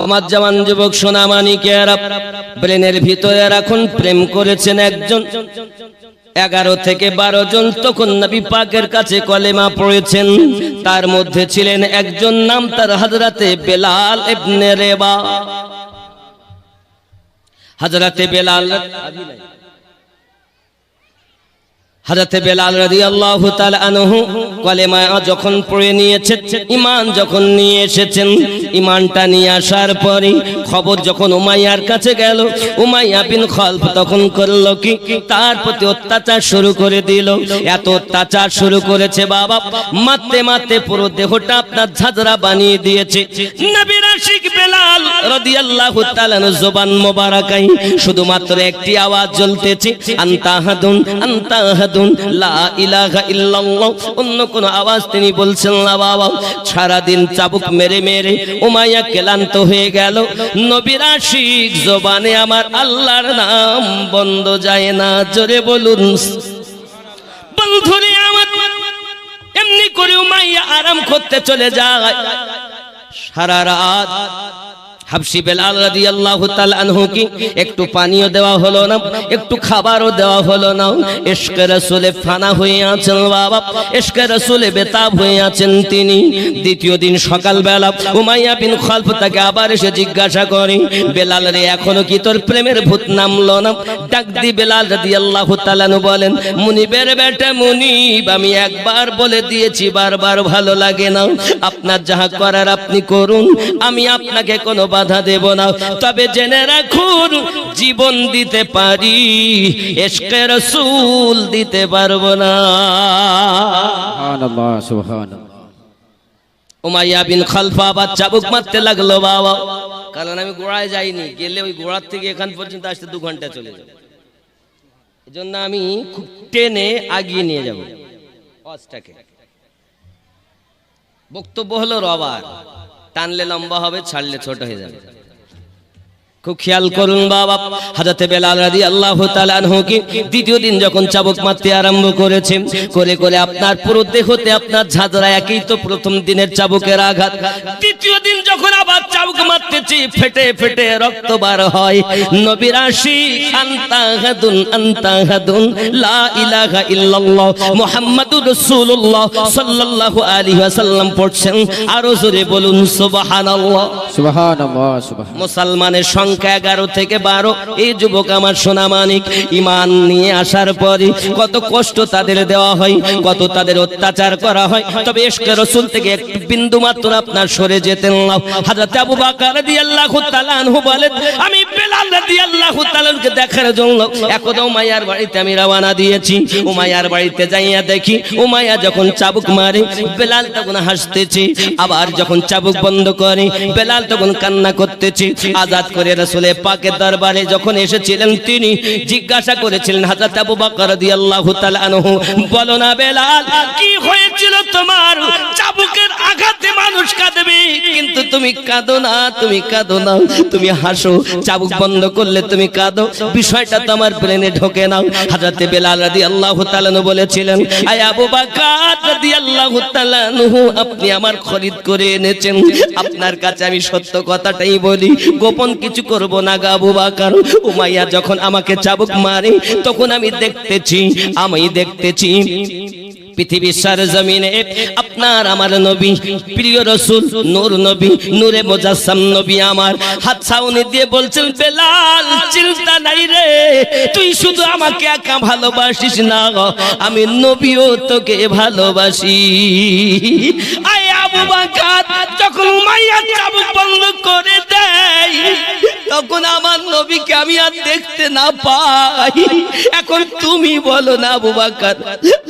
আমার জওয়ান যুবক সোনামানিকেরা, ব্রেনের ভিতরে রাখুন, প্রেম করেছেন একজন, 11 থেকে 12 জন তখন নবী পাকের কাছে কলেমা পড়েছেন। তার মধ্যে ছিলেন একজন, নাম তার হযরতে বেলাল ইবনে রেবা। হযরতে বেলাল রাদিয়াল্লাহু তাআলা আনহু কলেমা যখন পড়ে নিয়েছেন, ঈমান যখন নিয়ে এসেছেন, ঈমানটা নিয়ে আসার পরে খবর যখন উমাইয়ার কাছে গেল, উমাইয়া বিন খালফ তখন করলো কি, তার প্রতি অত্যাচার শুরু করে দিল। এত অত্যাচার শুরু করেছে বাবা, মারতে মারতে পুরো দেহটা আপনার ঝাঁঝরা বানিয়ে দিয়েছে। নবীর আশিক বেলাল রাদিয়াল্লাহু তাআলা জবান মোবারকায় শুধুমাত্র একটি আওয়াজ জ্বলতেছে, আনতা হাদুন আনতা হাদুন লা ইলাহা ইল্লাল্লাহ। অন্য কোন আওয়াজ তিনি বলছেন না বাবা। সারা দিন চাবুক মেরে মেরে উমাইয়া ক্লান্ত হয়ে গেল। নবীর আশিক জবানে আমার আল্লাহর নাম বন্ধ যায় না, জোরে বলুন বন্ধুরে আমার। এমনি করে উমাইয়া আরাম করতে চলে যায়। সারা রাত হাবশি বেলাল রাদিয়াল্লাহু তাআলা আনহু কি একটু পানিও দেওয়া হলো না, একটু খাবারও দেওয়া হলো না। ইশকে রাসূলে ফানা হয়ে আছেন বাবা, ইশকে রাসূলে বেতাব হয়ে আছেন তিনি। দ্বিতীয় দিন সকালবেলা উমাইয়া বিন খালফ তাকে আবার এসে জিজ্ঞাসা করে, বেলাল রে এখনো কি তোর প্রেমের ভূত নামলো না? ডাক দি বেলাল রাদিয়াল্লাহু তাআলা আনহু বলেন, মুনিবের বেটা মুনিব, আমি একবার বলে দিয়েছি, বারবার ভালো লাগে না। আপনার যাহা করার আপনি করুন, আমি আপনাকে কোনো বাধা দেব না। তবে জেনে রাখুন, জীবন দিতে পারি, ইশকে রাসূল দিতে পারবো না। সুবহানাল্লাহ সুবহানাল্লাহ। উমাইয়া বিন খালফ আবার চাবুক মারতে লাগলো বাবা, কারণ আমি গোড়ায় যাইনি, গেলে ওই গোড়ার থেকে এখান পর্যন্ত আসতে 2 ঘন্টা চলে যাবে। এজন্য আমি খুব টেনে আগিয়ে নিয়ে যাব ওয়াজটাকে। বক্তব্য হলো রবার, টানলে লম্বা হবে, ছাড়লে ছোট হয়ে যাবে। খুব খেয়াল করুন বাবা। হযরতে বেলাল রাদিয়াল্লাহু তাআলা আনহু কি দ্বিতীয় দিন যখন চাবুক মারতে আরম্ভ করেছেন, করে করে আপনার পুরো দেহতে আপনার ঝাঁঝরা, একই তো প্রথম দিনের চাবুকের আঘাত। দ্বিতীয় দিন যখন আবার চাবুক মারতেছি, ফেটে ফেটে রক্ত বার হয়। নবীর আশিক আনতা হাদুন লা ইলাহা ইল্লাল্লাহ মুহাম্মাদুর রাসূলুল্লাহ সাল্লাল্লাহু আলাইহি ওয়াসাল্লাম পড়ছেন। আরো জোরে বলুন সুবহানাল্লাহ সুবহানাল্লাহ সুবহানাল্লাহ। মুসলমানের সংখ্যা 11 থেকে 12। এই যুবক আমার সোনামানিক, ঈমান নিয়ে আসার পরে কত কষ্ট তাদের দেওয়া হয়, কত তাদের অত্যাচার করা হয়। তবে ইশকে রাসূল থেকে একটু বিন্দু মাত্র আপনার সরে যেতেন না। হযরত আবু বকর রাদিয়াল্লাহু তাআলা আনহু বলেন, আমি বেলাল রাদিয়াল্লাহু তাআলা আনহুকে দেখার জন্য একদা উমাইয়ার বাড়িতে আমি রওনা দিয়েছি। উমাইয়ার বাড়িতে যাইয়া দেখি, উমাইয়া যখন চাবুক মারে, বেলাল তখন হাসতেছে। আবার যখন চাবুক বন্ধ করে, বেলাল তখন কান্না করতেছে। আজাদ করে রাসূল পাকের দরবারে যখন এসেছিলেন, তিনি জিজ্ঞাসা করেছিলেন, হযরত আবু বকর রাদিয়াল্লাহু তাআলা আনহু, বলো না বেলাল, কি হয়েছিল তোমার? চাবুকের আঘাতে মানুষ কাঁদবে, কিন্তু তুমি কাঁদো না, তুমি কাঁদো না, তুমি হাসো। চাবুক বন্ধ করলে তুমি কাঁদো, বিষয়টা তো আমার ব্রেনে ঢোকে না। হযরত বেলাল রাদিয়াল্লাহু তাআলা আনহু বলেছিলেন, আয় আবু বকর রাদিয়াল্লাহু তাআলা আনহু, আপনি আমার খরিদ করে এনেছেন, আপনার কাছে আমি সত্য কথাটাই বলি, গোপন কিছু করব না গো আবু বকর। উমাইয়া যখন আমাকে চাবুক মারে, তখন আমি দেখতেছি পৃথিবীর সরজমিনে আপনার আমার নবী, প্রিয় রাসূল, নূর নবী, নূরে মুজাসসাম নবী আমার হাত ছাউনি দিয়ে বলছেন, বেলাল চিন্তা নাই রে, তুই শুধু আমাকে একা ভালোবাসিস না, আমি নবীও তোকে ভালোবাসি। আয় আবু বকর, যখন উমাইয়া চাবুক বন্ধ করে দেয়, তখন আমার নবীকে আমি আর দেখতে না পাই। এখন তুমি বলো না আবু বকর,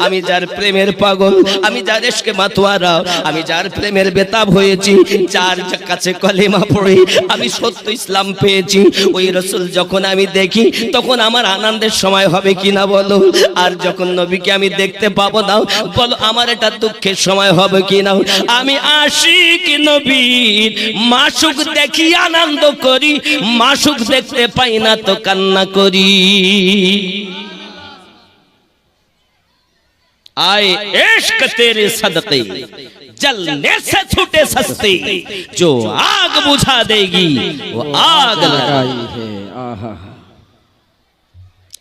আমি যার প্রেমের পাগল, আমি যার ইশকে মাতোয়ারা, আমি যার প্রেমের বেতাব হয়েছি, যার কাছে কলেমা পড়ে আমি সত্য ইসলাম পেয়েছি, ওই রাসূল যখন আমি দেখি, তখন আমার আনন্দের সময় হবে কিনা বলো? আর যখন নবীকে আমি দেখতে পাবো না, বলো আমার এটা দুঃখের সময় হবে কিনা? আমি আশিক নবীর মাসুক দেখি আনন্দ করি, মাসুক দেখতে পাই না তো কান্না করি। आए इश्क तेरे सदके जलने से छूटे सस्ती जो आग बुझा देगी वो आग लगाई है आहा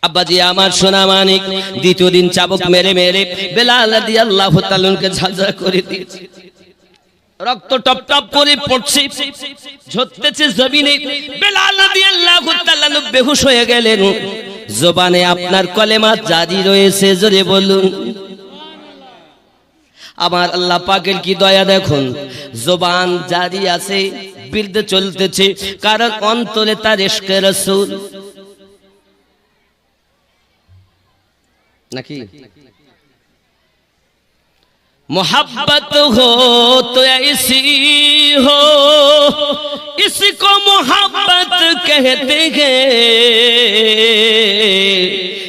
আব্বাজি আমার সোনা মানিক দ্বিতীয় দিন চাবুক মেরে মেরে বেলাল রাদিয়াল্লাহু তাআলাকে ঝাঁঝরা করে দিয়েছে রক্ত টপ টপ করে পড়ছে ঝরতেছে জমিনে বেলাল রাদিয়াল্লাহু তাআলা বেহুশ হয়ে গেলেন জবানে আপনার কলেমা জারি রয়েছে জোরে বলুন আমার আল্লাহ পাকের কি দয়া দেখুন জবান জারি আছে বিরুদ্ধে চলতেছে কারণ অন্তরে তার ইশকে রাসূল नकी मोहब्बत हो तो ऐसी हो इसको मोहब्बत कहते हैं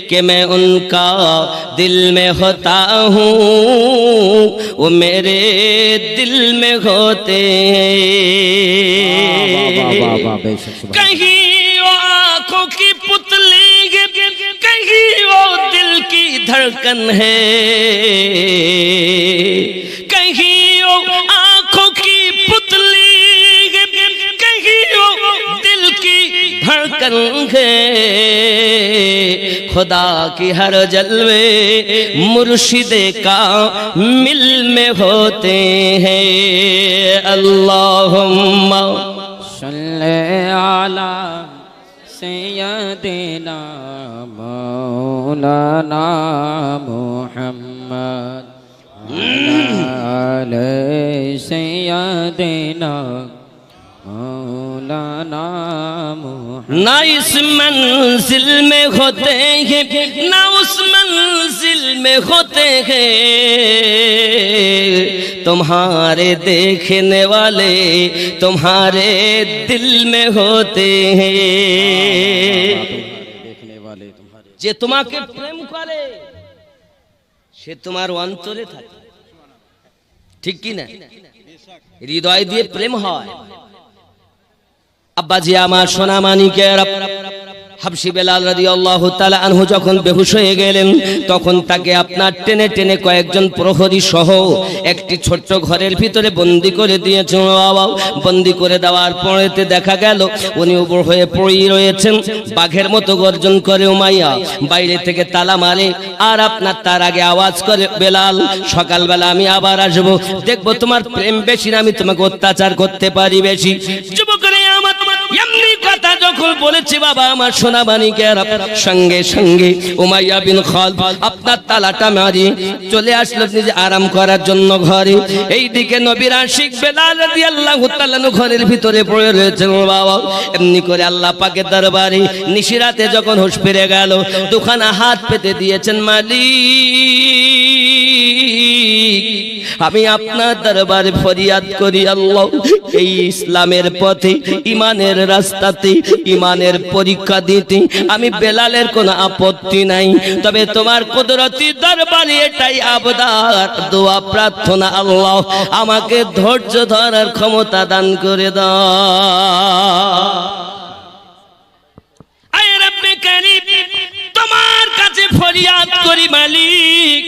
कि मैं उनका दिल में होता हूँ वो मेरे दिल में होते हैं कहीं वो आँखों की पुतली कहीं वो दिल की धड़कन है कहीं वो आंखों की पुतली कहीं वो दिल की धड़कन है खुदा की हर जलवे मुर्शिदे का मिल में होते हैं अल्लाहुम्मा सल्ले अला सय्यदिना मौलाना मुहम्मद आले सय्यदिना मौलाना मुहम्मद ना इस मंजिल में होते हैं ना उस मंजिल में होते हैं तुम्हारे देखने वाले तुम्हारे दिल में होते हैं देखने वाले तुम्हारे যে তোমাকে প্রেম করে সে তোমার অন্তরে থাকে ঠিক কি না হৃদয় দিয়ে প্রেম হয় আব্বাজি আমার সোনা মানিকের হাবশি বেলাল রাদিয়াল্লাহু তাআলা আনহু যখন বেহুশ হয়ে গেলেন তখন তাকে আপনার টেনে টেনে কয়েকজন প্রহরী সহ একটি ছোট্ট ঘরের ভিতরে বন্দি করে দিয়েছেন বাবা বন্দি করে দেওয়ার পরেতে দেখা গেল উনি উপর হয়ে পড়ে রয়েছেন বাঘের মতো গর্জন করে উমাইয়া বাইরে থেকে তালা মারে আর আপনার তার আগে আওয়াজ করে বেলাল সকালবেলা আমি আবার আসবো দেখবো তোমার প্রেম বেশি না আমি তোমাকে অত্যাচার করতে পারি বেশি যুবকরে আমার এমনি কথা যখন বলেছি বাবা আমার সোনা মানিকের সঙ্গে সঙ্গে উমাইয়া বিন খালদ আপনার তালাটা মারি চলে আসলো নিজে আরাম করার জন্য ঘরে এইদিকে নবীর আশিক বেলাল রাদিয়াল্লাহু তাআলা ঘরের ভিতরে পড়ে রয়েছেন বাবা এমনি করে আল্লাহ পাকের দরবারে নিশিরাতে যখন হুঁশ ফিরে গেল দুখানা হাত পেতে দিয়েছেন মালিক আমি আপনার দরবারে ফরিয়াদ করি আল্লাহ এই ইসলামের পথে ঈমানের রাস্তাতে ঈমানের পরীক্ষা দিতে আমি বেলালের কোনো আপত্তি নাই তবে তোমার কুদরতি দরবারে এটাই আবদার দোয়া প্রার্থনা আল্লাহ আমাকে ধৈর্য ধরার ক্ষমতা দান করে দাও আয় রব্বে কারীম তোমার কাছে ফরিয়াদ করি মালিক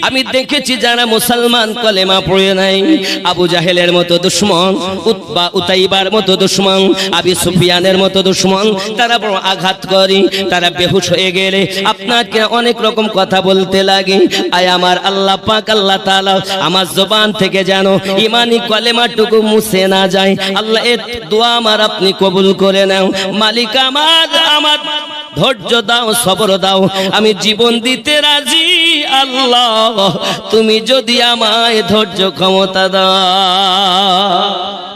আমি দেখেছি যারা মুসলমান কলেমা পড়ে নাই আবু জাহেলের মতো দুশমন উতবা উতাইবার মতো দুশমন আবি সুফিয়ানের মতো দুশমন তারা বড় আঘাত করে তারা বেহুশ হয়ে গেলে আপনাকে অনেক রকম কথা বলতে লাগে আয় আমার আল্লাহ পাক আল্লাহ তাআলা আমার জবান থেকে যেন ঈমানি কলেমাটুকু মুছে না যায় আল্লাহ এই দোয়া আমার আপনি কবুল করে নাও মালিক আমার ধৈর্য দাও সবর দাও আমি জীবন দিতে রাজি আল্লাহ তুমি যদি আমায় ধৈর্য ক্ষমতা দাও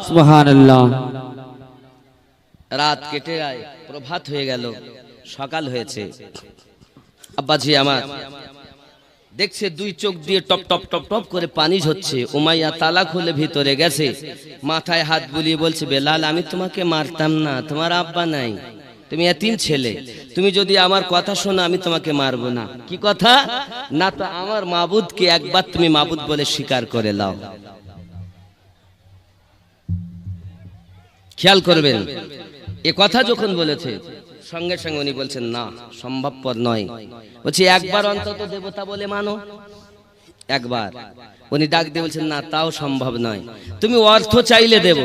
সুবহানাল্লাহ রাত কেটে যায় প্রভাত হয়ে গেল সকাল হয়েছে আব্বাজি আমার দেখছে দুই চোখ দিয়ে টপ টপ টপ টপ করে পানি ঝরছে উমাইয়া তালা খুলে ভিতরে গেছে মাথায় হাত বুলিয়ে বলছে বেলাল আমি তোমাকে মারতাম না তোমার আব্বা নাই তুমি এতিম ছেলে তুমি যদি আমার কথা শোনো আমি তোমাকে মারবো না কি কথা না তো আমার মাবুদকে একবার তুমি মাবুদ বলে স্বীকার করে নাও খেয়াল করবেন এ কথা যখন বলেছে সঙ্গে সঙ্গে উনি বলছেন না সম্ভবপর নয় বলছি একবার অন্তত দেবতা বলে মানো একবার উনি ডাক দিয়ে বলছেন, না তাও সম্ভব নয়, তুমি অর্থ চাইলে দেব,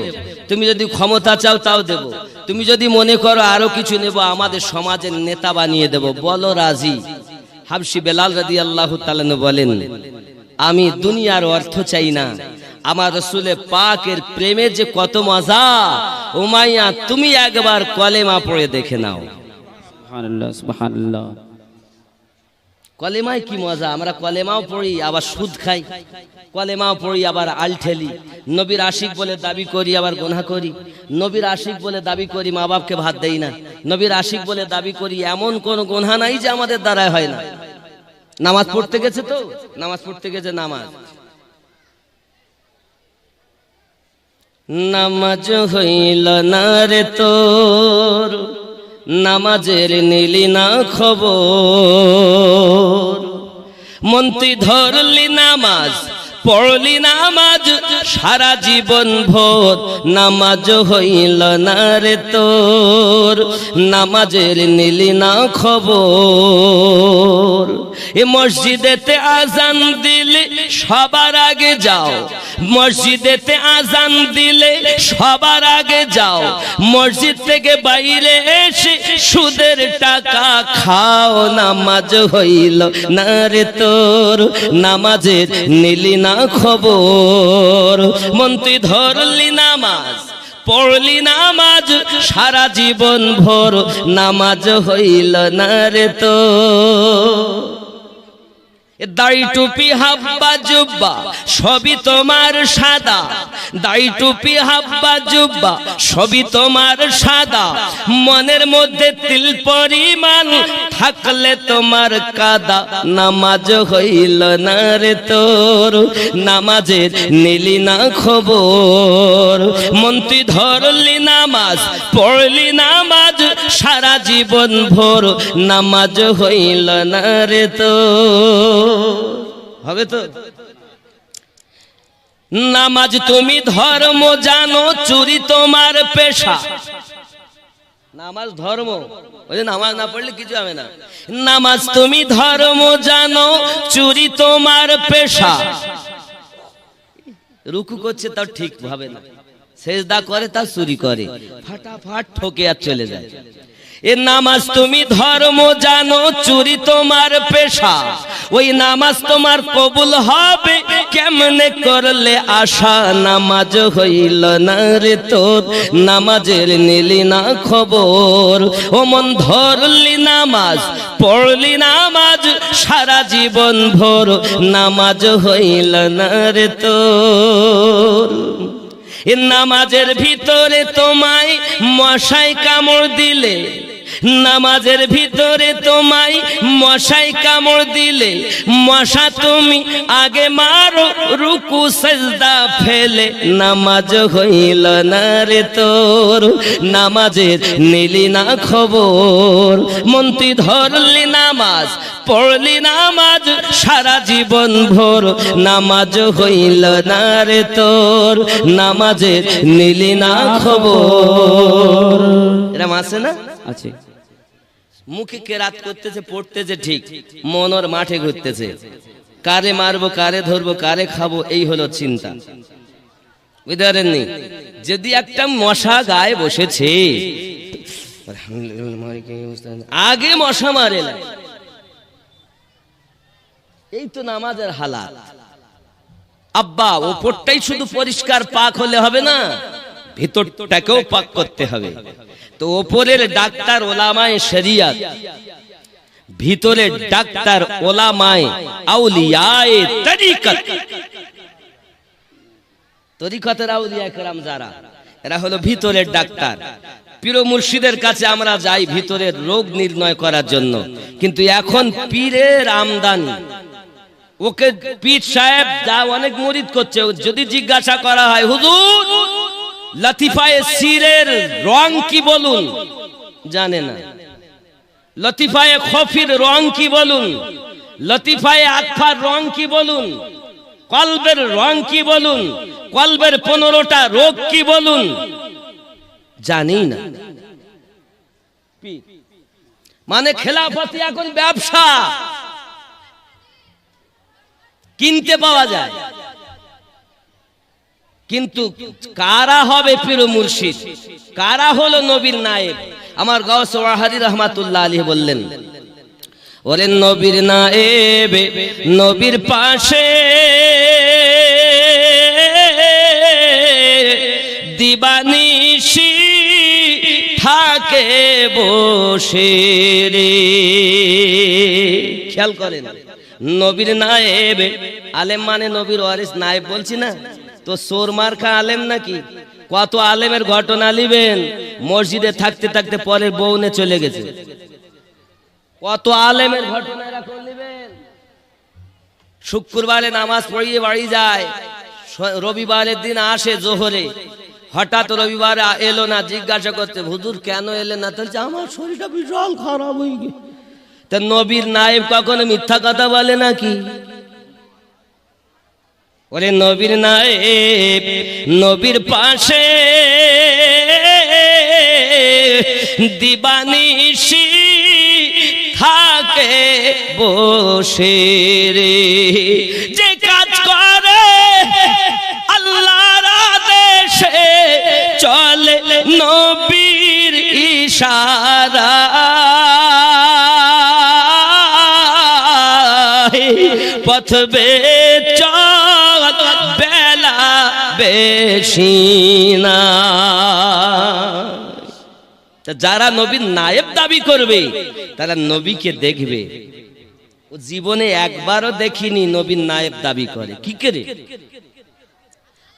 তুমি যদি ক্ষমতা চাও তাও দেব, তুমি যদি মনে করো আরো কিছু নেব, আমাদের সমাজের নেতা বানিয়ে দেব, বলো রাজি। হাবশি বেলাল রাদিয়াল্লাহু তাআলা বলেন, আমি দুনিয়ার অর্থ চাই না, আমার রাসূলে পাকের প্রেমের যে কত মজা, উমাইয়া তুমি একবার কলেমা পড়ে দেখে নাও। সুবহানাল্লাহ সুবহানাল্লাহ। কলেমায় কি মজা, আমরা কলেমাও পড়ি আবার সুদ খাই, কলেমাও পড়ি আবার আল ঠেলি, নবীর আশিক বলে দাবি করি আবার গুনাহ করি, নবীর আশিক বলে দাবি করি মা বাপকে ভাত দেই না, নবীর আশিক বলে দাবি করি এমন কোন গুনাহ নাই যে আমাদের দ্বারাই হয় না। নামাজ পড়তে গেছে তো, নামাজ পড়তে গেছে, নামাজ নামাজ হইল না রে তোর, নামাজের নিলি না খবর, মন তুই ধরলি নামাজ পড়লি নামাজ সারা জীবন ভোর, নামাজ হইল না রে তোর, নামাজের নিলি না খবর। এ মসজিদেতে আজান দিলে সবার আগে যাও, মসজিদেতে আজান দিলে সবার আগে যাও, মসজিদ থেকে বাইরে এসে সুদের টাকা খাও, নামাজ হইল না রে তোর, নামাজের নিলি না খবর, মন তুই ধরলি নামাজ পড়লি নামাজ সারা জীবন ভোর, নামাজ হইল না রে তোর। দাড়ি টুপি হাব্বা জুব্বা সবই তোমার সাদা, দাড়ি টুপি হাব্বা জুব্বা সবই তোমার সাদা, মনের মধ্যে তিল পরিমাণ থাকলে তোমার কাদা, নামাজ হইল না রে তোর, নামাজের নিলি না খবর, মন তুই ধরলি নামাজ পড়লি নামাজ সারা জীবন ভোর, নামাজ হইল না রে তোর। হবে তো? নামাজ তুমি ধর্ম জানো, চুরি তোমার পেশা, নামাজ ধর্ম, ওই নামাজ না পড়লে কিছু হবে না। নামাজ তুমি ধর্ম জানো, চুরি তোমার পেশা, রুকু করছে তাও ঠিক ভাবে না, সেজদা করে তা চুরি করে, ফাটাফাট ঠকে আর চলে যায়। এ নামাজ তুমি ধর্ম জানো, চুরি তোমার পেশা, ওই নামাজ তোমার কবুল হবে কেমনে করলে আশা, নামাজ হইল না রে তোর, নামাজের নিলি না খবর, ও মন ধরলি নামাজ পড়লি নামাজ সারা জীবন ভোর, নামাজ হইল না রে তোর। এ নামাজের ভিতরে তোমায় মশাই কামড় দিলে, নামাজের ভিতরে তোমায় মশাই কামড় দিলে, মশা তুমি আগে মারো রুকু সেজদা ফেলে, নামাজ হইল না রে তোর, নামাজের নিলি না খবর, মন তুই ধরলি নামাজ পড়লি নামাজ সারা জীবন ভোর, নামাজ হইল না রে তোর, নামাজের নিলি না খবর। এরা আছে না? আছে। মুখে কেরাত করতেছে, পড়তেছে ঠিক, মন ওর মাঠে ঘুরতেছে, কারে মারবো, কারে ধরবো, কারে খাবো, এই হলো চিন্তা। বুঝতে পারেননি? যদি একটা মশা গায়ে বসেছে, আগে মশা মারে, এই তো নামাজের হালাত। আব্বা ওপরটাই শুধু পরিষ্কার পাক হলে হবে না, ভিতরটাকেও পাক করতে হবে। তো ওপরের ডাক্তার ওলামায়ে শরিয়ত, ভিতরের ডাক্তার ওলামায়ে আউলিয়ায়ে তরিকত, তরিকতের আউলিয়া কেরাম যারা, এরা হলো ভিতরের ডাক্তার। পীর মুর্শিদের কাছে আমরা যাই ভিতরের রোগ নির্ণয় করার জন্য, কিন্তু এখন পীরের আমদানি, ওকে পীর সাহেব যা অনেক মুরিদ করছে, যদি জিজ্ঞাসা করা হয় হুজুর লতিফায়ে সিরের রং কি বলুন, জানে না। লতিফায়ে খফির রং কি বলুন, লতিফায়ে আতফার রং কি বলুন, কলবের রং কি বলুন, কলবের 15টা রোগ কি বলুন, জানি না। মানে খেলাফতি এখন ব্যবসা, কিনতে পাওয়া যায়, কিন্তু কারা হবে পীর মুর্শিদ, কারা হলো নবীর নায়েব? আমার গাউস ওয়াহাদি রহমাতুল্লাহ আলাইহি বললেন, ওরে নবীর নায়েব নবীর পাশে দিবানিশি থাকে বসে রে। খেয়াল করেন, নবীর নায়েব, আলেম মানে নবীর ওয়ারিস, নায়েব বলছি না তো সোর মার্কা আলেম নাকি? কত আলেমের ঘটনা লিবেন, মসজিদে থাকতে থাকতে পরের বউনে চলে গেছে। কত আলেমের ঘটনা এরকম লিবেন, শুক্রবারে নামাজ পড়িয়ে বাড়ি যায়, রবিবারের দিন আসে জোহরে, হঠাৎ রবিবার এলো না, জিজ্ঞাসা করতে হুজুর কেন এলে না? বলছে আমার শরীরটা বিশাল খারাপ হয়ে গেছে। তা নবীর নায়েব কখনো মিথ্যা কথা বলে নাকি? ওরে নবীর নায়েব নবীর পাশে দিবানিশি থাকে বসে রে। যে কাজ করে আল্লাহর আদেশে চলে নবীর ইশারা, পথ বেচল বেলা বেশি না। যারা নবীর নায়েব দাবি করবে তারা নবীকে দেখবে। ও জীবনে একবারও দেখিনি নবীর নায়েব দাবি করে। কি করে?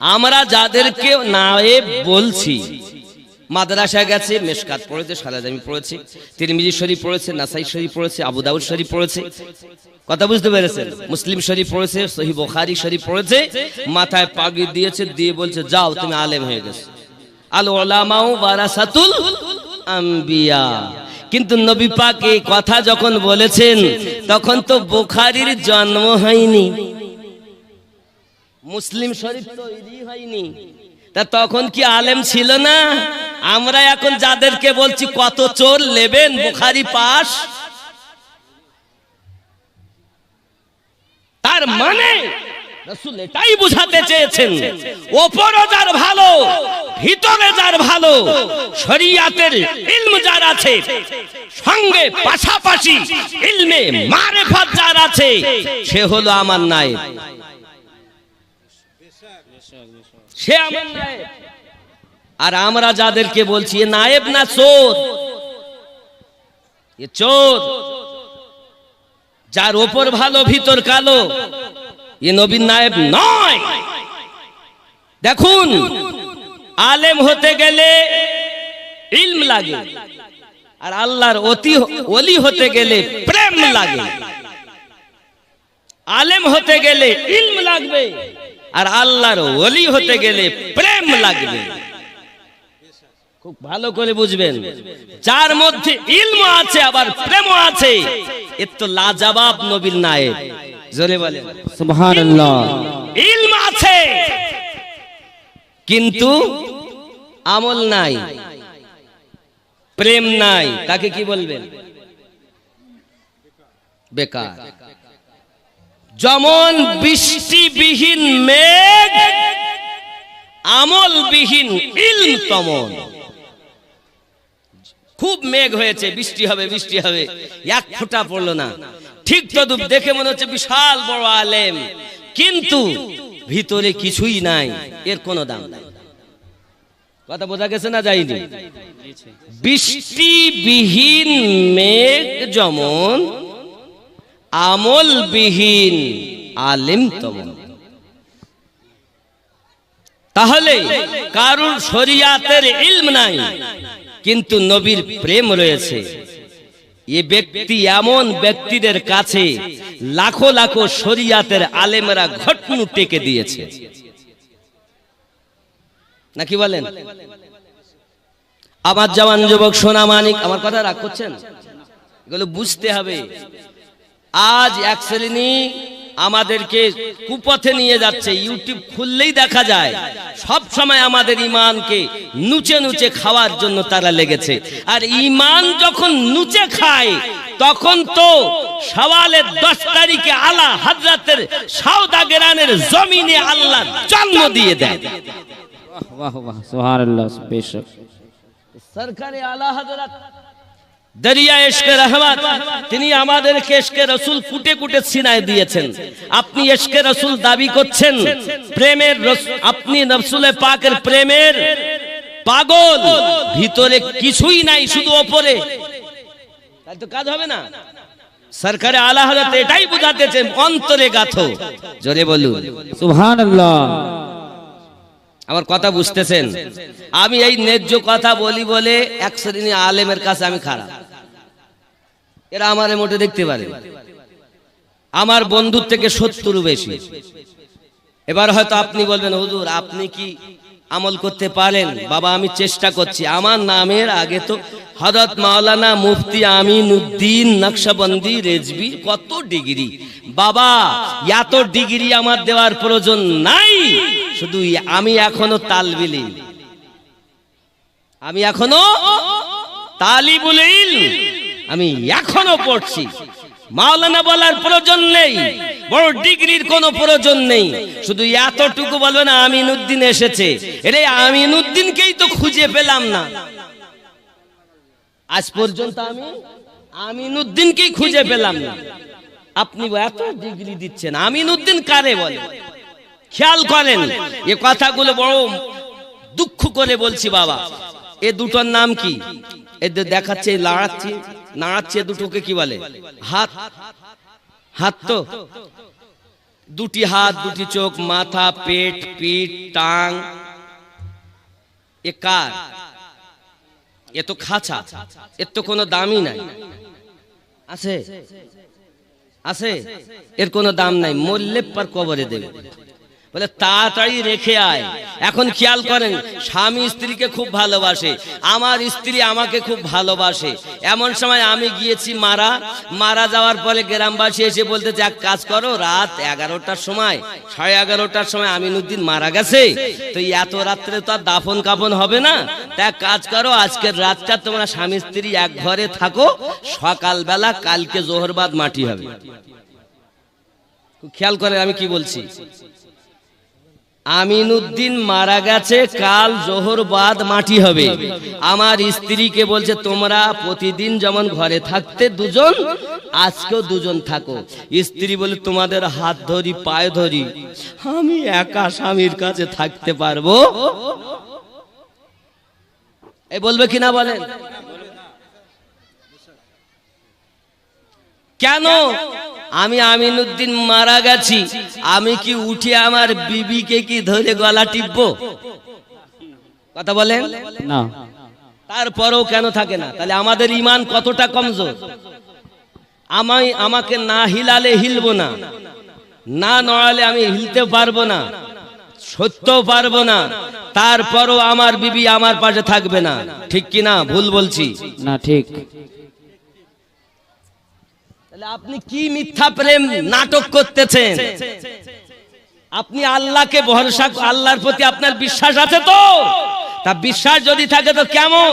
আমরা যাদেরকে নায়েব বলছি, মাদ্রাসায় গেছে, মেশকাত পড়েছে, সালাজামি পড়েছে, তিরমিজি শরীফ পড়েছে, নাসাই শরীফ পড়েছে, আবু দাউদ শরীফ পড়েছে, কথা বুঝতে পেরেছেন? মুসলিম শরীফ পড়েছে, সহিহ বুখারী শরীফ পড়েছে, মাথায় পাগড়ি দিয়েছে, দিয়ে বলছে যাও তুমি আলেম হয়ে গেছো। আল উলামাউ ওয়ারাসাতুল আম্বিয়া। কিন্তু নবী পাক এই কথা যখন বলেছেন তখন তো বুখারীর জন্ম হয়নি, মুসলিম শরীফ তৈরি হয়নি, তা তখন কি আলেম ছিল না? আমরা এখন যাদেরকে বলছি কত চোর নেবেন বুখারী পাস, তার মানে রাসূল এটাই বুঝাতে চেয়েছেন ওপরে যার ভালো ভিতরে যার ভালো, শরীয়তের ইলম যার আছে, সঙ্গে পাশাপাশি ইলমে মারিফাত যার আছে, সে হলো আমার নায়েব, সে আমার নায়েব। আর আমরা যাদেরকে বলছি এ নায়েব না চোর, এ চোর, যার ওপর ভালো ভিতর কালো, এ নবীর নায়েব নয়। দেখুন, আলেম হতে গেলে ইলম লাগে, আর আল্লাহর ওলি হতে গেলে প্রেম লাগে। আলেম হতে গেলে ইলম লাগবে, আর আল্লাহর ওলি হতে গেলে প্রেম লাগবে। খুব ভালো করে বুঝবেন, যার মধ্যে ইলম আছে আবার প্রেম আছে, এর তো লাজবাব নবীর নায়েব। জোরে বলেন সুবহানাল্লাহ। ইলম আছে কিন্তু আমল নাই, প্রেম নাই, তাকে কি বলবেন? বেকার। যেমন বৃষ্টিবিহীন মেঘ, আমলবিহীন ইলম তেমন। খুব মেঘ হয়েছে, বৃষ্টি হবে বৃষ্টি হবে, এক ফোঁটা পড়লো না, ঠিক তদুপ দেখে মনে হচ্ছে বিশাল বড় আলেম, কিন্তু ভিতরে কিছুই নাই, এর কোনো দাম নাই। কথা বোঝা গেছে না যায়নি? বৃষ্টিবিহীন মেঘ যেমন, আমলবিহীন আলেম তেমন। তাহলে কারুর শরিয়াতের ইলম নাই কিন্তু নবীর প্রেম রয়েছে, এ ব্যক্তি এমন ব্যক্তিদের কাছে লাখো লাখো শরিয়াতের আলেমরা ঘটনু টেকে দিয়েছে, নাকি বলেন? আমার জওয়ান যুবক সোনা মানিক, আমার কথা রাগ করছেন? এগুলো বুঝতে হবে। আজ এক শ্রেণী আমাদেরকে কুপথে নিয়ে যাচ্ছে, ইউটিউব খুললেই দেখা যায় সব সময় আমাদের ঈমানকে নুচে নুচে খাওয়ার জন্য তারা লেগেছে। আর ঈমান যখন নুচে খায় তখন তো শাওয়ালের 10 তারিখে আলা হযরতের সওদাগরানের জমিনে আল্লাহ জন্ম দিয়ে দেয়। वाह वाह सुभान अल्लाह बेशक সরকারে আলা হযরত দরিয়া ইশকে রহমত, তিনি আমাদেরকে ইশকে রাসূল কুটে কুটে সিনায় দিয়েছেন। আপনি ইশকে রাসূল দাবি করছেন, প্রেমের আপনি রাসূলে পাকের প্রেমের পাগল, ভিতরে কিছুই নাই, শুধু উপরে, তাই তো কাজ হবে না। সরকারে আলা হযরত এটাই বুঝাতেছেন, অন্তরে গাথো। জোরে বলুন सुभान अल्लाह। আমার কথা বুঝতেছেন? আমি এই ন্যায্য কথা বলি বলে এক শ্রেণী আলেমের কাছে আমি খারাপ, এরা আমার মোটে দেখতে পারে, আমার বন্ধুর থেকে 70 বেশি। এবার হয়তো আপনি বলবেন, হুজুর আপনি কি আমল করতে পারেন? বাবা আমি চেষ্টা করছি। আমার নামের আগে তো হযরত মাওলানা মুফতি আমিনউদ্দিন নকশবন্দি রেজবি, কত ডিগ্রি। বাবা এত ডিগ্রি আমার দেওয়ার প্রয়োজন নাই, শুধু আমি এখনো তালবিল ইলম, আমি এখনো তালিবুল ইলম, আমি এখনো পড়ছি। মাওলানা বলার প্রয়োজন নেই, বড় ডিগ্রির কোনো প্রয়োজন নেই, শুধু এতটুকু বলবে না আমিনউদ্দিন এসেছে। এরে আমিনউদ্দিনকেই তো খুঁজে পেলাম না আজ পর্যন্ত, আমি আমিনউদ্দিনকেই খুঁজে পেলাম না। আপনি এত ডিগ্রি দিচ্ছেন, আমিনউদ্দিন কারে বলে? খেয়াল করেন, এ কথাগুলো বড় দুঃখ করে বলছি বাবা। এ দুটোর নাম কি? এদের দেখাচ্ছে নাড়াচ্ছে, নাড়াচ্ছে, দুটোকে কি বলে? হাত। হাত তো দুটি হাত, দুটি চোখ, মাথা, পেট, পিঠ, টাং। এ কার? এ তো খাঁচা, এর তো কোনো দামই নাই। আছে? আছে? এর কোনো দাম নাই, মরলে পর কবরে দেবে। বলে তাড়াতাড়ি রেখে আয়। এখন খেয়াল করেন, স্বামী স্ত্রীকে খুব ভালোবাসে, আমার স্ত্রী আমাকে খুব ভালোবাসে। এমন সময় আমি গিয়েছি মারা যাওয়ার পরে গ্রামবাসী এসে বলতেছে, এক কাজ করো, রাত 11টার সময়, 11:30টার সময় আমিনউদ্দিন মারা গেছে, তো এত রাত্রে তো আর দাফন কাফন হবে না, তা এক কাজ করো, আজকের রাতটা তোমরা স্বামী স্ত্রী এক ঘরে থাকো, সকালবেলা কালকে জোহর বাদ মাটি হবে। খেয়াল করেন আমি কি বলছি। আমিনউদ্দিন মারা গেছে, কাল জোহর বাদ মাটি হবে। আমার স্ত্রীকে বলছে, তোমরা প্রতিদিন যেমন ঘরে থাকতে দুজন, আজকেও দুজন থাকো। স্ত্রী বলে, তোমাদের হাত ধরি পায়ে ধরি, আমি একা স্বামীর কাছে থাকতে পারবো? এই বলবে কিনা বলেন? কেন? আমি আমিনউদ্দিন মারা গেছি, আমি কি উঠে আমার বিবিকে কি ধরে গলা টিপবো? কথা বলেন না। তারপরেও কেন থাকে না? তাহলে আমাদের ঈমান কতটা কমজোর। আমাকে না হিলালে হিলবো না, না নড়ালে আমি হিলতে পারবো না, সত্যও পারবো না, তারপরও আমার বিবি আমার পাশে থাকবে না। ঠিক কি না? ভুল বলছি না? ঠিক। আপনি কি মিথ্যা প্রেম নাটক করতেছেন? আপনি আল্লাহকে ভরসা, আল্লাহর প্রতি আপনার বিশ্বাস আছে তো? তা বিশ্বাস যদি থাকে তো কেমন?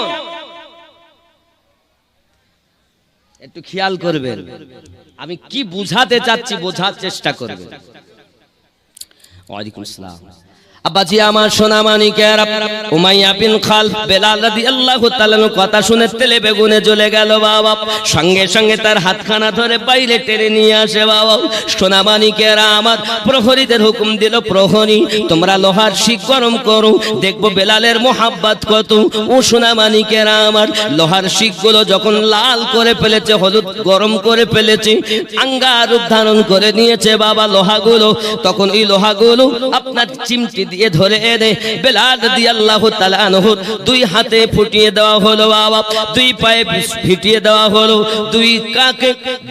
একটু খেয়াল করবেন, আমি কি বুঝাতে চাচ্ছি বোঝার চেষ্টা করবেন। ওয়ালাইকুম আসসালাম। আব্বাজি আমার সোনা মানিকেরা, উমাইয়া বিন খালফ বেলাল রাদিয়াল্লাহু তাআলা কথা শুনে তেলে বেগুনে জ্বলে গেল বাবা। সঙ্গে সঙ্গে তার হাতখানা ধরে বাইরে টেনে নিয়ে আসে বাবা। সোনা মানিকেরা আমার, প্রহরীদের হুকুম দিল, প্রহরী তোমরা লোহার শিক গরম করো, দেখবো বেলালের মোহাব্বত কত। ও সোনা মানিকেরা আমার, লোহার শিকগুলো যখন লাল করে ফেলেছে, হলুদ গরম করে ফেলেছে, আঙ্গার রূপ ধারণ করে নিয়েছে বাবা লোহাগুলো, তখন ওই লোহাগুলো আপনার চিমটি দিয়ে ধরে এনে বেলাল রাদিয়াল্লাহু তাআলা আনহু দুই হাতে ফুটিয়ে দেওয়া হলো বাবা, দুই পায়ে ফিটিয়ে দেওয়া হলো,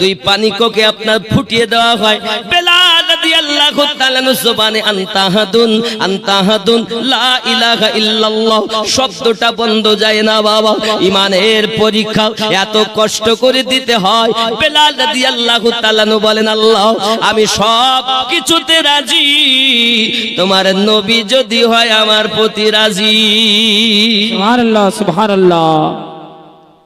দুই পানিকোকে আপনার ফুটিয়ে দেওয়া হয়। বেলাল রাদিয়াল্লাহু তাআলা জবানে আনতাহাদুন আনতাহাদুন লা ইলাহা ইল্লাল্লাহ শব্দটা বন্ধ যায় না বাবা। ঈমানের পরীক্ষা এত কষ্ট করে দিতে হয়। বেলাল রাদিয়াল্লাহু তাআলা বলেন, আল্লাহ আমি সব কিছুতে রাজি, তোমার নবী যদি হয় আমার প্রতি রাজি। সুবহানাল্লাহ সুবহানাল্লাহ।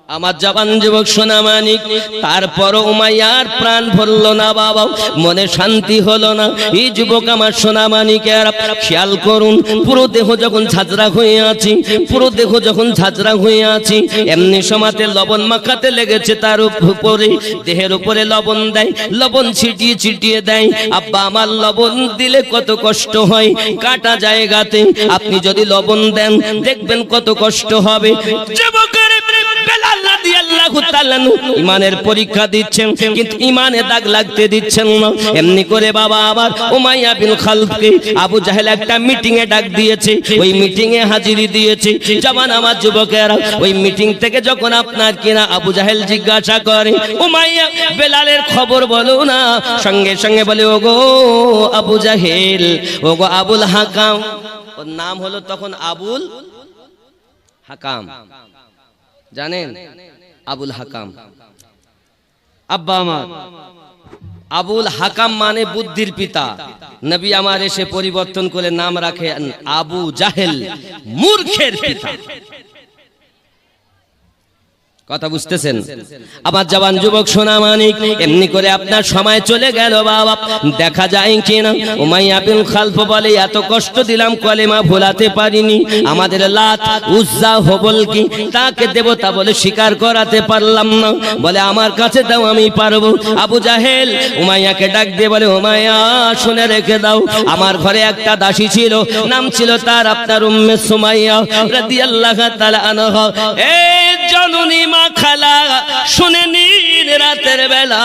আমার জবান যুবক সোনা মানিক, তারপরও উমাইয়ার প্রাণ ভরল না বাবা, মনে শান্তি হলো না। এই যুবক আমার সোনা মানিকের খেয়াল করুন, পুরো দেহ যখন ঝাঁঝরা হয়ে আছে, পুরো দেহ যখন ঝাঁঝরা হয়ে আছে, এমনি সময়তে লবণ মাখাতে লেগেছে তার উপরে, দেহের উপরে লবণ দেয়, লবণ ছিটিয়ে ছিটিয়ে দেয়। আব্বা আমার লবণ দিলে কত কষ্ট হয়, কাটা জায়গাতে আপনি যদি লবণ দেন দেখবেন কত কষ্ট হবে। যুবকের বেলাল রাদিয়াল্লাহু তাআলা ইমানের পরীক্ষা দিচ্ছেন, কিন্তু ইমানে দাগ লাগতে দিচ্ছেন না। এমনি করে বাবা আবার উমাইয়া বিন খালফকে আবু জাহেল একটা মিটিং এ ডাক দিয়েছে, ওই মিটিং এ হাজিরি দিয়েছে। জবান আমার যুবকেরা, ওই মিটিং থেকে যখন আপনার কিনা আবু জাহেল জিজ্ঞাসা করে উমাইয়া বেলালের খবর বলো না, সঙ্গে সঙ্গে বলে ওগো আবু জাহেল, ওগো আবুল হাকাম, ওর নাম হলো তখন আবুল হাকাম, জানেন আবুল হাকাম। আব্বা আমার আবুল হাকাম মানে বুদ্ধির পিতা। নবী আমার এসে পরিবর্তন করে নাম রাখে আবু জাহেল, মূর্খের পিতা। কথা বুঝতেছেন আমার জবান যুবক সোনা মানিক? এমনি করে আপনার সময় চলে গেল বাবা, দেখা যায় কিনা উমাইয়া বিন খালফ বলে এত কষ্ট দিলাম কলেমা ভোলাতে পারিনি, আমাদের লাত উজ্জা হবল কি তাকে দেবতা বলে স্বীকার করাতে পারলাম না, বলে আমার কাছে দাও আমি পারবো। আবু জাহেল উমাইয়াকে ডাক দিয়ে বলে উমাইয়া শুনে রেখে দাও, আমার ঘরে একটা দাসী ছিল, নাম ছিল তার আপনার উম্মে সুমাইয়া রাদিয়াল্লাহু তাআলা আনহা। এই জননী মা খালা শুনে নিন, রাতের বেলা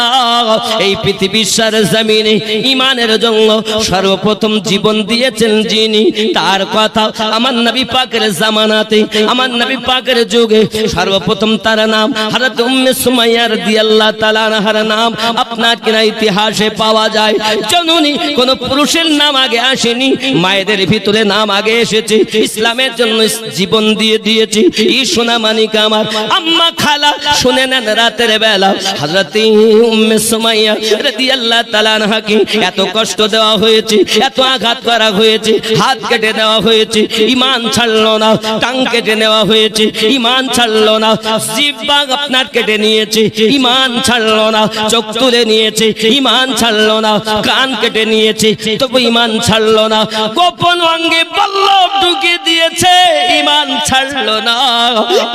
এই পৃথিবীর সার জমিনে ইমানের জন্য সর্বপ্রথম জীবন দিয়েছেন যিনি, তার কথা আমার নবী পাকের জামানাতে, আমার নবী পাকের যুগে সর্বপ্রথম তার নাম হযরত উম্মে সুমাইয়া রাদিয়াল্লাহু তাআলা আনহার নাম আপনার কিনা ইতিহাসে পাওয়া যায়। জননী কোন পুরুষের নাম আগে আসেনি, মায়েদের ভিতরে নাম আগে এসেছে, ইসলামের জন্য জীবন দিয়ে দিয়েছে। এই সোনা মানিক আমার আম্মা খালা শুনে নেন, রাতের বেলা হযরত উম্মে সুমাইয়া রাদিয়াল্লাহু তাআলা আনহাকে এত কষ্ট দেওয়া হয়েছে, এত আঘাত করা হয়েছে, হাত কেটে দেওয়া হয়েছে, ঈমান ছাড়লো না, টাং কেটে নেওয়া হয়েছে, ঈমান ছাড়লো না, জিহ্বা আপনার কেটে নিয়েছে, ঈমান ছাড়লো না, চোখ তুলে নিয়েছে, ঈমান ছাড়লো না, কান কেটে নিয়েছে, তবু ঈমান ছাড়লো না, গোপন অঙ্গে বল্লভ ঢুকিয়ে দিয়েছে, ঈমান ছাড়লো না।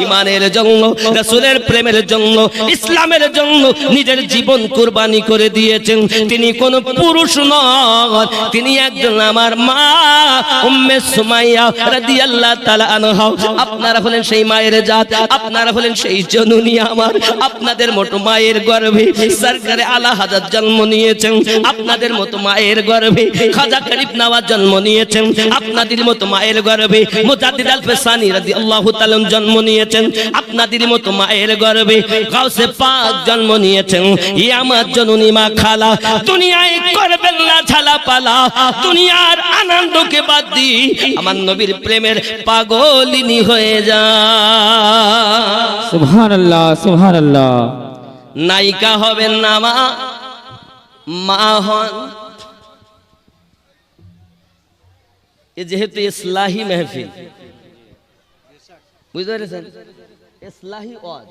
ঈমানের জন্য, রাসূলের প্রেমের জন্য, ইসলামের জন্য নিজের জীবন কুরবানি করে দিয়েছেন। তিনি কোন পুরুষ নন, তিনি একজন আমার মা উম্মে সুমাইয়া রাদিয়াল্লাহু তাআলা আনহা। আপনারা হলেন সেই মায়ের জাত, আপনারা হলেন সেই জননী আমার। আপনাদের মতো মায়ের গর্ভে সরকারে আলা হাজাত জন্ম নিয়েছেন, আপনাদের মতো মায়ের গর্ভে খাজা গরিব নওয়াজ জন্ম নিয়েছেন, আপনাদের মতো মায়ের গর্ভে মুজাদ্দিদ আল ফিসানি রাদিয়াল্লাহু তাআলা জন্ম নিয়েছেন, আপনাদের মতো মায়ের গর্ভে গাউসে পাক জন্ম নিয়েছেন। ই আমার জননী মা খালা, দুনিয়ায় করবেন না ঝালাপালা, দুনিয়ার আনন্দকে বাদ দি আমার নবীর প্রেমের পাগলিনী হয়ে যা। সুবহানাল্লাহ সুবহানাল্লাহ। নায়িকা হবেন না মা, মা হন। এ যেহেতু ইসলাহি মেহফিল, বুঝতে পেরেছেন, ইসলাহি ওয়াজ,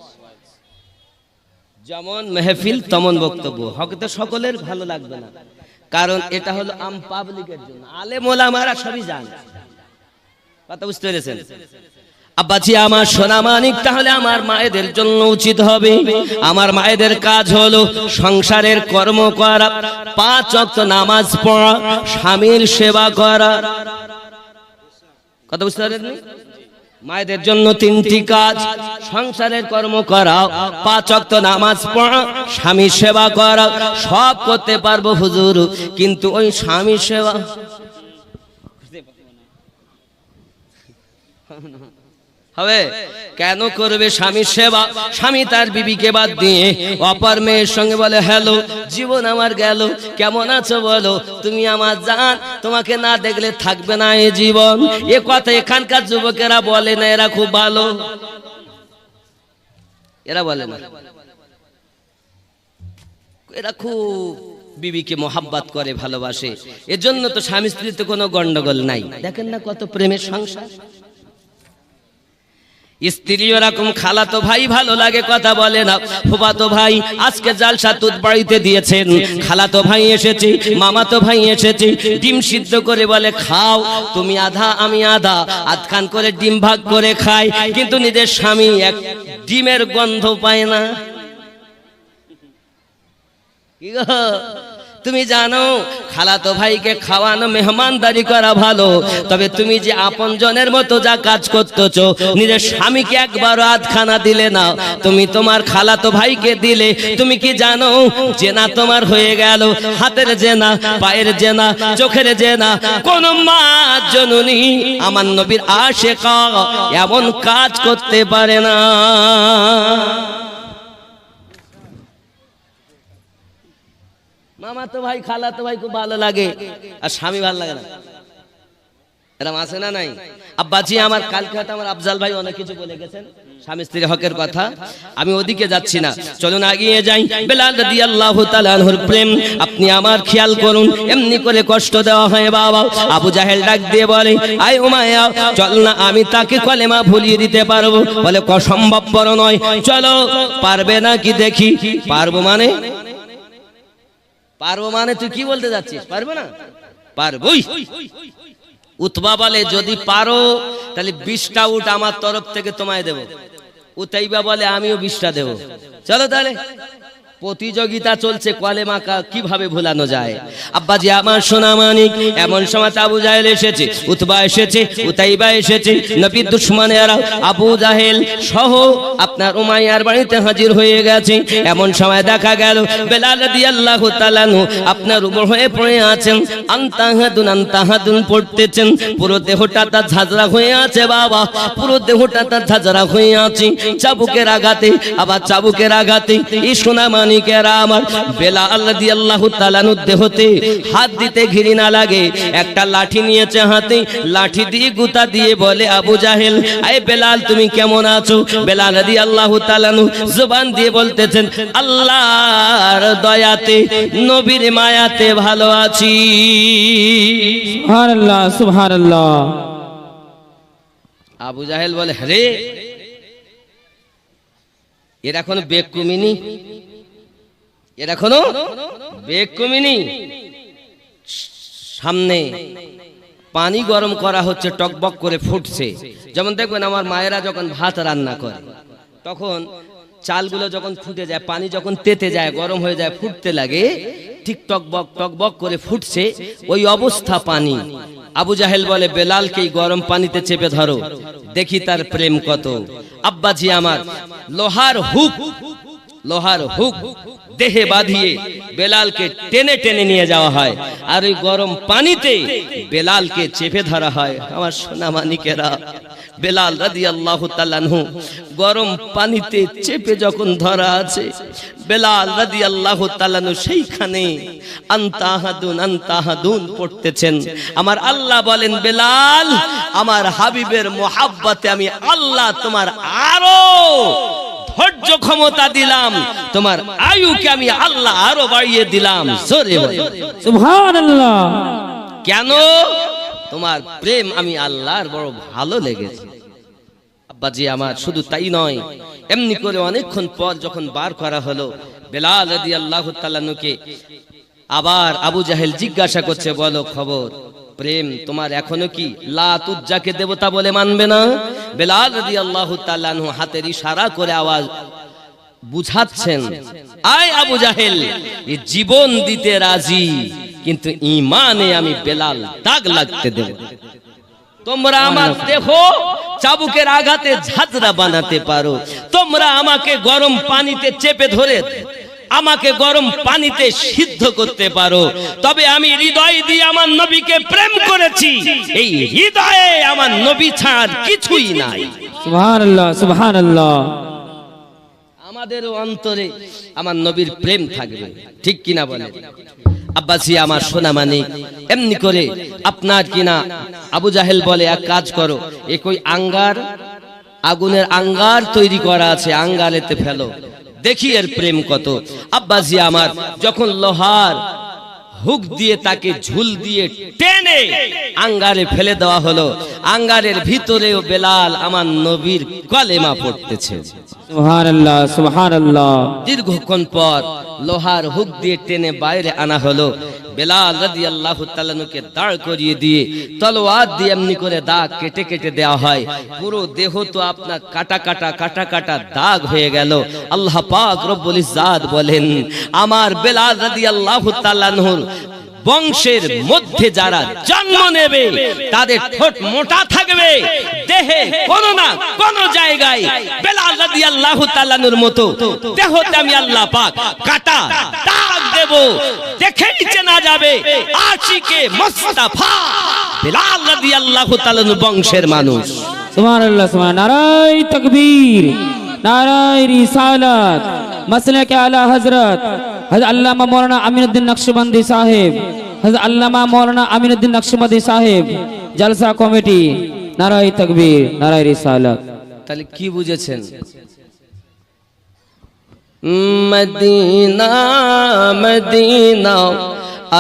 যেমন মেহফিল তেমন বক্তব্য। হয়তো সকলের ভালো লাগবে না, কারণ এটা হলো আম পাবলিকের জন্য, আলেম ওলামারা সবই জানে। কথা বুঝতে পেরেছেন আব্বাজি আমার সোনা মানিক? তাহলে আমার মায়েদের জন্য উচিত হবে, আমার মায়েদের কাজ হলো সংসারের কর্ম করা, 5 ওয়াক্ত নামাজ পড়া, স্বামীর সেবা করা। কথা বুঝতে পারেন? মায়েদের জন্য 3টি কাজ, সংসারের কর্ম করা, 5 ওয়াক্ত নামাজ পড়া, স্বামী সেবা করা। সব করতে পারবো হুজুর, কিন্তু ওই স্বামী সেবা হবে কেন করবে? স্বামীর সেবা, স্বামী তার বিবিকে বাদ দিয়ে অপর মেয়ের সঙ্গে বলে হ্যালো জীবন আমার গেল, কেমন আছো বলো, তুমি আমার জান, তোমাকে না দেখলে থাকবে না এই জীবন। এ কথা এখানকার যুবকেরা বলে না, এরা খুব ভালো, এরা বলে না, এরা খুব বিবিকে মোহাব্বত করে, ভালোবাসে। এজন্য তো স্বামী স্ত্রীতে কোনো গন্ডগোল নাই। দেখেন না কত প্রেমের সংসার। স্ত্রী ওরকম, খালাতো ভাই ভালো লাগে কথা বলে না, ফুফাতো ভাই আজকে জালসা দুধ বাড়িতে দিয়েছেন, খালাতো ভাই এসেছে, মামাতো ভাই এসেছে, ডিম সিদ্ধ করে বলে খাও, তুমি আধা আমি আধা, আধখান করে ডিম ভাগ করে খায়, কিন্তু নিজের স্বামী এক ডিমের গন্ধ পায় না। কি গো, তুমি জানো খালাতো ভাইকে খাওয়ানো মেহমানদারি করা ভালো, তবে তুমি যে আপনজনের মতো যা কাজ করতেছো, নিজের স্বামীকে একবারও আধখানা দিলে না, তুমি তোমার খালাতো ভাইকে দিলে, তুমি কি জানো জেনা তোমার হয়ে গেল, হাতের জেনা, পায়ের জেনা, চোখের জেনা। কোন মা জননী আমার নবীর আশিকা এমন কাজ করতে পারে না। মামা তো ভাই, খালা তো ভাই খুব ভালো লাগে, আর স্বামী ভালো লাগে না, এরকম আছে না নাই? আব্বাজি আমার কালকে হয়তো আমার আফজাল ভাই অনেক কিছু বলে গেছেন স্বামী স্ত্রীর হকের কথা, আমি ওদিকে যাচ্ছি না, চলুন আগিয়ে যাই। বেলাল রাদিয়াল্লাহু তাআলা আনহুর প্রেম আপনি আমার খেয়াল করুন, এমনি করে কষ্ট দেওয়া হয় বাবা। আবু জাহেল ডাক দিয়ে বলে, আয় উমাইয়া চল না, আমি তাকে কলেমা ভুলিয়ে দিতে পারবো। বলে সম্ভবপর নয়, চলো। পারবে না কি দেখি? পারবো মানে? পারবো মানে তুই কি বলতে যাচ্ছিস? পারবো না? পারবই। উতবা বলে যদি পারো তাহলে 20টা উট আমার তরফ থেকে তোমায় দেব। উতাইবা বলে আমিও 20টা দেব। চলো তাহলে প্রতিযোগিতা চলছে কলেমা কিভাবে ভুলানো যায়। আব্বাজি আমার সোনা মানিক, এমন সময় আবু জাহেল এসেছে, উতবা এসেছে, উতাইবা এসেছে, নবীর দুশমনেরা আবু জাহেল সহ আপনার উমাইয়ার বাড়িতে হাজির হয়ে গেছে। এমন সময় দেখা গেল বেলাল রাদিয়াল্লাহু তাআলা আনহু আপনার উপর হয়ে পড়ে আছেন, আনতাহাদুন আনতাহাদুন পড়তেছেন, পুরো দেহটা তার ঝাঁঝরা হয়ে আছে বাবা, পুরো দেহটা তার ঝাঁঝরা হয়ে আছে, চাবুকের আঘাতে, আবার চাবুকের আঘাতে। এই সোনা মানিকেরা আমার, বেলাল রাদিয়াল্লাহু তাআলা আনহু দেহতে হাত দিতে ঘৃণা লাগে, একটা লাঠি নিয়েছে হাতে, লাঠি দিয়ে গুতা দিয়ে বলে আবু জাহেল, আয় বেলাল তুমি কেমন আছো? বেলাল রাদিয়াল্লাহু তাআলা আনহু জবান দিয়ে বলতেছেন, আল্লাহর দয়াতে নবীর মায়াতে ভালো আছি। সুবহানাল্লাহ সুবহানাল্লাহ। আবু জাহেল বলে, রে এর এখনো বেগ কমিনি, এর এখনো বেগ কমিনি। সামনে পানি গরম করা হচ্ছে, টকবক করে ফুটছে। যেমন দেখবেন আমার মায়েরা যখন ভাত রান্না করে, তখন চালগুলো যখন ফুটে যায়, পানি যখন তেতে যায়, গরম হয়ে যায়, ফুটতে লাগে, ঠিক টকবক টকবক করে ফুটছে, ওই অবস্থা পানি। আবু জাহেল বলে, বেলালকে গরম পানিতে চেপে ধরো, দেখি তার প্রেম কত। আব্বাজি আমার, লোহার হুক দেহে বাঁধিয়ে বেলালকে টেনে টেনে নিয়ে যাওয়া হয়, আর ওই গরম পানিতে বেলালকে চেপে ধরা হয়। আমার সোনা মানিকেরা, বেলাল রাদিয়াল্লাহু তাআলা আনহু গরম পানিতে চেপে যখন ধরা আছে, বেলাল রাদিয়াল্লাহু তাআলা আনহু সেইখানে আনতাহাদুন আনতাহাদুন পড়তেছেন। আমার আল্লাহ বলেন, বেলাল আমার হাবিবের মোহাব্বতে আমি আল্লাহ তোমার আরো ধৈর্য ক্ষমতা দিলাম, তোমার আয়ুকে আমি আল্লাহ আরো বাড়িয়ে দিলাম। জোরে বল সুবহানাল্লাহ। কেন? তোমার প্রেম আমি আল্লাহর বড় ভালো লেগেছে। আব্বাজি আমার, শুধু তাই নয়, এমনি করে অনেকক্ষণ পর যখন বার করা হলো বেলাল রাদিয়াল্লাহু তাআলা আনহুকে, আবার আবু জাহেল জিজ্ঞাসা করছে, বলো খবর, প্রেম তোমার এখনো কি লাত উজ্জাকে দেবতা বলে মানবে না? বেলাল রাদিয়াল্লাহু তাআলা আনহু হাতের ইশারা করে আওয়াজ বুঝাচ্ছেন, আয় আবু জাহেল, এই জীবন দিতে রাজি, কিন্তু ঈমানে আমি বেলাল দাগ লাগতে দেব। তোমরা আমার দেখো চাবুকের আঘাতে ঝাঁঝরা বানাতে পারো, তোমরা আমাকে গরম পানিতে চেপে ধরে আমাকে গরম পানিতে সিদ্ধ করতে পারো, তবে আমি হৃদয় দিয়ে আমার নবীকে প্রেম করেছি, এই হৃদয়ে আমার নবী ছাড় কিছুই নাই। সুবহানাল্লাহ সুবহানাল্লাহ। আমাদেরও অন্তরে আমার নবীর প্রেম থাকবে, ঠিক কিনা বলে? আব্বাসি আমার সোনা মানিক, এমনি করে আপনার কিনা আবু জাহেল বলে, এক কাজ করো, এ কই আঙ্গার, আগুনের আঙ্গার তৈরি করা আছে, আঙ্গারেতে ফেলো, দেখি এর প্রেম কত। আব্বাসি আমার, যখন লোহার হুক দিয়ে তাকে ঝুল দিয়ে টেনে আঙ্গারে ফেলে দেওয়া হলো। আঙ্গারের ভিতরেও বেলাল আমার নবীর কলেমা পড়তেছে। সুবহানাল্লাহ সুবহানাল্লাহ। দীর্ঘক্ষণ পর লোহার হুক দিয়ে টেনে বাইরে আনা হলো। বেলাল রাদিয়াল্লাহু তাআলা আনহুকে দাঁড় করিয়ে দিয়ে তলোয়ার দিয়ে এমনি করে দাগ কেটে কেটে দেওয়া হয়। পুরো দেহ তো আপনার কাটা কাটা কাটা কাটা দাগ হয়ে গেল। আল্লাহ পাক রব্বুল ইজ্জাত বলেন, আমার বেলাল রাদিয়াল্লাহু তাআলা আনহুর বংশের মধ্যে যারা জন্ম নেবে তাদের ঠোঁট মোটা থাকবে, দেহে কোন না কোন জায়গায় বেলাল রাদিয়াল্লাহু তাআলা আনহুর মতো দেহতে আমি আল্লাহ পাক কাটা দাগ দেব, দেখেই চেনা যাবে আশিকে মুস্তাফা বেলাল রাদিয়াল্লাহু তাআলা আনহু বংশের মানুষ। সুবহানাল্লাহ সুবহান। নারায়ে তাকবীর, নারায়ে রিসালাত, মাসলাক আলা হযরত হযরত আল্লামা মাওলানা আমিনুদ্দিন নকশবন্দি সাহেব, হযরত আল্লামা মাওলানা আমিনুদ্দিন নকশবন্দি সাহেব, জলসা কমিটি। নারায়ে তাকবীর, নারায়ে রিসালাত। তাহলে কি বুঝেছেন? মদিনা মদিনা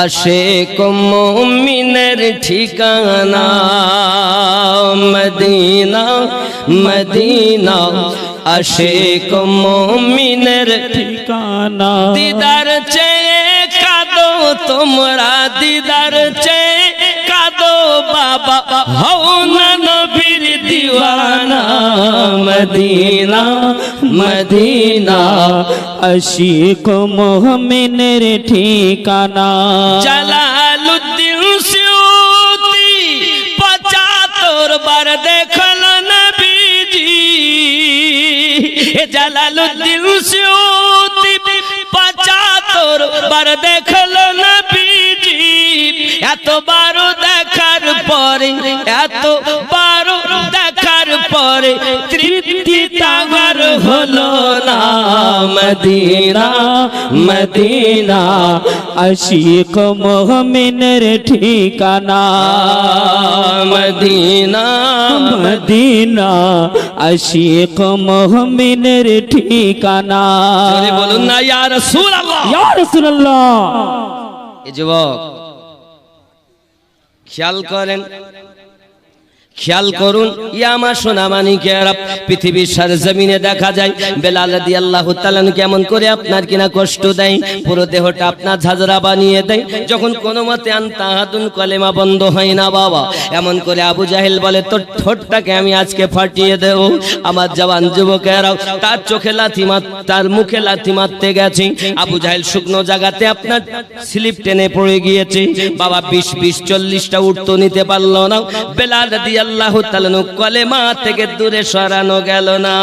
আশিক মুমিনের ঠিকানা, মদিনা মদিনা আশিক মুমিনের ঠিকানা। দিদার চেয়ে কাঁদো তোমরা, দিদার চেয়ে কাঁদো বাবা, হও না নবীর দিওয়ানা। মদিনা মদিনা আশিক মুমিনের ঠিকানা। জালালউদ্দিন সিউতি ৭৫ বার দেখল নবীজি, জালালউদ্দিন সিউতি ৭৫ বার দেখল নবীজি। এতবার দেখার পরে, এতবার দেখার পরে তৃপ্তি তাগার হলো না। মদিনা মদিনা আশিক মুমিনের ঠিকানা। মদিনা মদিনা আশিক মুমিনের ঠিকানা। জোরে বলুন না ইয়া রাসূলুল্লাহ। ইয়া রাসূলুল্লাহ। এ যুবক খেয়াল করেন, খেয়াল করুন, ইয়া আমার সোনা মানিকেরা, পৃথিবীর সরজমিনে দেখা যায় বেলাল রাদিয়াল্লাহু তাআলা কেমন করে আপনার কিনা কষ্ট দেয়, পুরো দেহটা আপনার ঝাঁঝরা বানিয়ে দেয়। যখন কোনো মতে আনতাহাতুন কলেমা বন্ধ হয় না বাবা, এমন করে আবু জাহেল বলে তোর ঠোঁটটাকে আমি আজকে ফাটিয়ে দেব। আমার জওয়ান যুবকেরাও তার চোখে লাথি তার মুখে লাথি মারতে গেছে। আবু জাহেল শুকনো জায়গাতে আপনার স্লিপ টেনে পড়ে গিয়েছে বাবা। 20-40টা উঠতো নিতে পারলো না। বেলাল রাদিয়াল্লাহু তাআলা কলেমা থেকে দূরে সরানো গেল না।